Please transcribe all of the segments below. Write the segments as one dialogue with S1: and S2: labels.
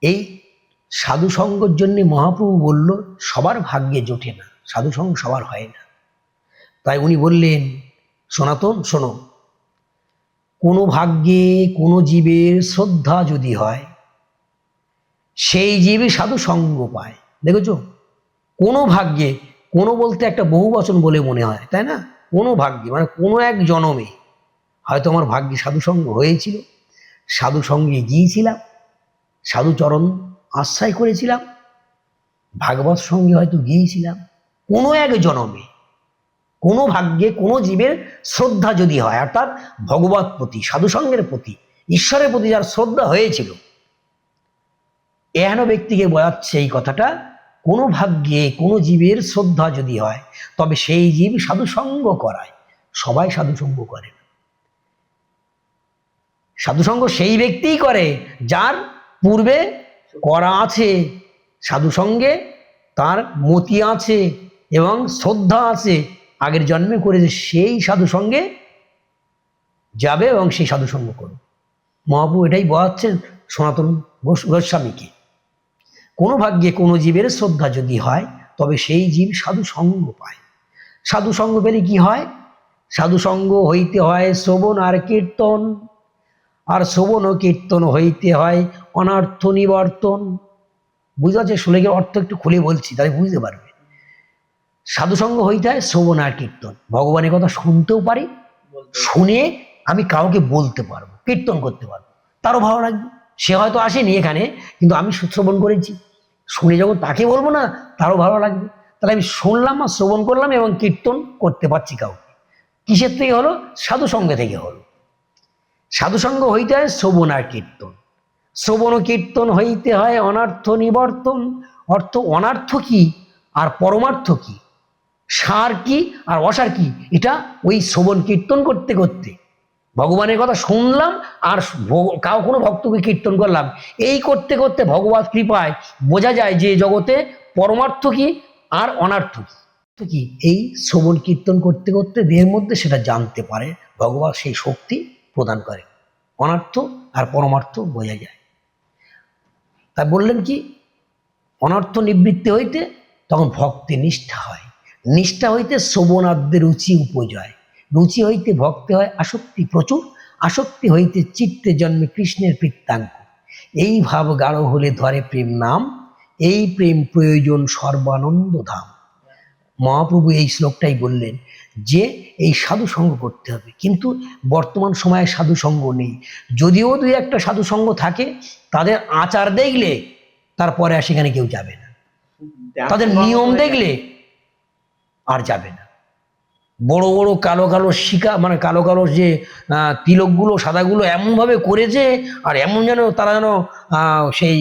S1: এই সাধুসঙ্গর জন্য মহাপ্রভু বলল সবার ভাগ্যে জোটে না, সাধুসঙ্গ সবার হয় না। তাই উনি বললেন, সনাতন শোনো, কোনো ভাগ্যে কোনো জীবের শ্রদ্ধা যদি হয় সেই জীবই সাধুসঙ্গ পায়। দেখেছো, কোনো ভাগ্যে, কোনো বলতে একটা বহু বচন বলে মনে হয়, তাই না? কোনো ভাগ্যে মানে কোনো এক জনমে হয়তো আমার ভাগ্যে সাধুসঙ্গ হয়েছিল, সাধুসঙ্গে গিয়েছিলাম, সাধুচরণ আশ্রয় করেছিলাম, ভাগবত সঙ্গে হয়তো গিয়েছিলাম। কোনো এক জনমে কোনো ভাগ্যে কোনো জীবের শ্রদ্ধা যদি হয়, অর্থাৎ ভগবত প্রতি, সাধুসঙ্গের প্রতি, ঈশ্বরের প্রতি যার শ্রদ্ধা হয়েছিল, এহেন ব্যক্তিকে বোঝাচ্ছে এই কথাটা, কোনো ভাগ্যে কোনো জীবের শ্রদ্ধা যদি হয় তবে সেই জীব সাধুসঙ্গ করায়। সবাই সাধুসঙ্গ করে না। সাধুসঙ্গ সেই ব্যক্তিই করে যার পূর্বে করা আছে, সাধুসঙ্গে তার মতি আছে এবং শ্রদ্ধা আছে, আগের জন্মে করেছে, সেই সাধুসঙ্গে যাবে এবং সেই সাধুসঙ্গ করবে। মহাপ্রভু এটাই বোঝাচ্ছেন সনাতন গোস্বামীকে। কোনো ভাগ্যে কোনো জীবের শ্রদ্ধা যদি হয় তবে সেই জীব সাধুসঙ্গ পায়। সাধুসঙ্গ পেলে কি হয়? সাধুসঙ্গ হইতে হয় শ্রবণ আর কীর্তন, আর শ্রবণ ও কীর্তন হইতে হয় অনর্থ নিবর্তন। বুঝতে পারছে? শ্লোকের অর্থ একটু খুলে বলছি, তাহলে বুঝতে পারবে। সাধুসঙ্গ হইতে হয় শ্রবণ আর কীর্তন, ভগবানের কথা শুনতেও পারি, শুনে আমি কাউকে বলতে পারবো, কীর্তন করতে পারবো, তারও ভালো লাগবে। সে হয়তো আসেনি এখানে, কিন্তু আমি শ্রবণ করেছি, শুনে যখন তাকে বলবো না, তারও ভালো লাগবে। তাহলে আমি শুনলাম আর শ্রবণ করলাম এবং কীর্তন করতে পারছি কাউকে। কিসের থেকে হলো? সাধুসঙ্গ থেকে হলো। সাধুসঙ্গ হইতে হয় শ্রবণ আর কীর্তন, শ্রবণ ও কীর্তন হইতে হয় অনর্থ নিবর্তন। অর্থ অনার্থ কি আর পরমার্থ কি, সার কি আর অসার কি, এটা ওই শ্রবণ কীর্তন করতে করতে, ভগবানের কথা শুনলাম আর কোনো ভক্তকে কীর্তন করলাম, এই করতে করতে ভগবত কৃপায় বোঝা যায় যে জগতে পরমার্থ কি আর অনার্থ কি। এই শ্রবণ কীর্তন করতে করতে দেহের মধ্যে সেটা জানতে পারে, ভগবান সেই শক্তি প্রদান করে, অনার্থ আর পরমার্থ বোঝা যায়। তাই বললেন কি, অনর্থ নিবৃত্তি হইতে তখন ভক্তি নিষ্ঠা হয়, নিষ্ঠা হইতে শ্রবণাদ্যে রুচি উপজয়, রুচি হইতে ভক্তি হয় আসক্তি প্রচুর, আসক্তি হইতে চিত্তে জন্মে কৃষ্ণের প্রীত্যাঙ্ক। এই ভাব গাঢ় হলে ধরে প্রেম নাম, এই প্রেম প্রয়োজন সর্বানন্দ ধাম। মহাপ্রভু এই শ্লোকটাই বললেন যে এই সাধুসঙ্গ করতে হবে, কিন্তু বর্তমান সময়ে সাধুসঙ্গ নেই। যদিও দুই একটা সাধুসঙ্গ থাকে, তাদের আচার দেখলে তারপরে আর সেখানে কেউ যাবে না, তাদের নিয়ম দেখলে আর যাবে না। বড় বড় কালো কালো শিকা, মানে কালো কালো যে তিলকগুলো সাদাগুলো এমনভাবে করেছে, আর এমন যেন তারা যেন সেই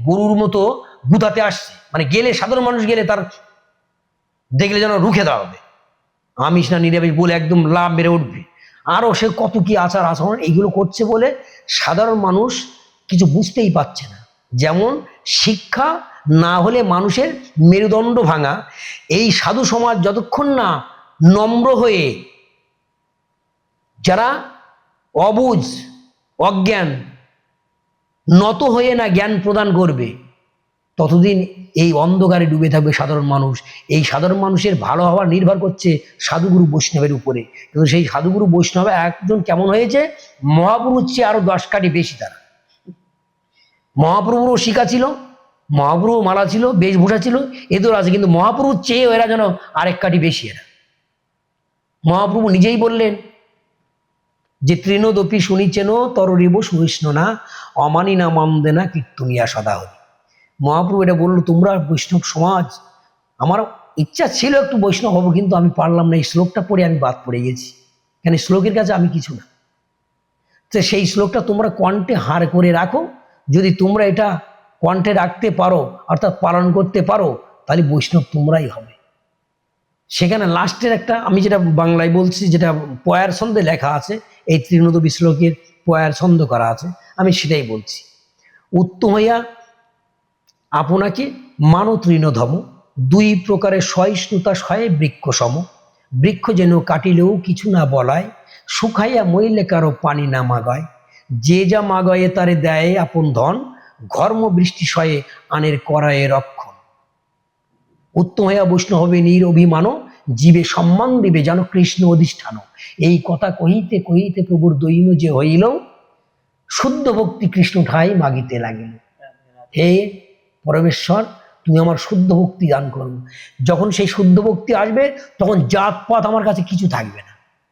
S1: গরুর মতো গুতাতে আসছে, মানে গেলে সাধারণ মানুষ গেলে তার দেখলে যেন রুখে দেওয়া হবে, আমিষ না নিরামিষ বলে একদম লাভ মেরে উঠবে। আরও সে কত কি আচার আচরণ এইগুলো করছে বলে সাধারণ মানুষ কিছু বুঝতেই পারছে না। যেমন শিক্ষা না হলে মানুষের মেরুদণ্ড ভাঙা, এই সাধু সমাজ যতক্ষণ না নম্র হয়ে, যারা অবুঝ অজ্ঞান, নত হয়ে না জ্ঞান প্রদান করবে, ততদিন এই অন্ধকারে ডুবে থাকবে সাধারণ মানুষ। এই সাধারণ মানুষের ভালো হওয়া নির্ভর করছে সাধুগুরু বৈষ্ণবের উপরে। কিন্তু সেই সাধুগুরু বৈষ্ণব একজন কেমন হয়েছে, মহাপুরুর চেয়ে আরো 10 কাঠি বেশি। তারা মহাপ্রভুরও শিখা ছিল, মহাপ্রভু মালা ছিল, বেশভূষা ছিল, এদের আছে, কিন্তু মহাপ্রভুর চেয়ে এরা যেন আরেক কাঠি বেশি। এরা মহাপ্রভু নিজেই বললেন যে তৃণদপি শুনিছেন তররিব সুবিষ্ণু না, অমানি না মন্দে না কীর্তনিয়া সদা হরি। মহাপ্রভু এটা বললো, তোমরা বৈষ্ণব সমাজ, আমার ইচ্ছা ছিল একটু বৈষ্ণব হবো, কিন্তু আমি পারলাম না, এই শ্লোকটা পড়ে আমি বাদ পড়ে গেছি, কেন শ্লোকের কাছে আমি কিছু না। তো সেই শ্লোকটা তোমরা কণ্ঠে হার করে রাখো, যদি তোমরা এটা কণ্ঠে রাখতে পারো অর্থাৎ পালন করতে পারো, তাহলে বৈষ্ণব তোমরাই হবে। সেখানে লাস্টের একটা, আমি যেটা বাংলায় বলছি, যেটা পয়ার ছন্দে লেখা আছে, এই তৃণদপি শ্লোকের পয়ার ছন্দ করা আছে, আমি সেটাই বলছি। উত্তম হইয়া আপনাকে মানো তৃণধম, দুই প্রকারের সহিষ্ণুতা সয়ে বৃক্ষ সম, বৃক্ষ যেন কাটিলেও কিছু না বলায়, শুকাইয়া মইলে কারো পানি না মাগায়, যে যা মাগায়ে তারে দেয় আপন ধন, ঘর্ম বৃষ্টি সয়ে আনের করায়ে রক্ষণ। উত্তম হইয়া বৈষ্ণব হবে নিরভিমান, জীবে সম্মান দিবে যেন কৃষ্ণ অধিষ্ঠান। এই কথা কহিতে কহিতে প্রভুর দৈন্য যে হইল, শুদ্ধ ভক্তি কৃষ্ণ ঠাই মাগিতে লাগিল। হে পরমেশ্বর, তুমি আমার শুদ্ধ ভক্তি দান করো। যখন সেই শুদ্ধ ভক্তি আসবে তখন জাতপাত আমার কাছে কিছু থাকবে না।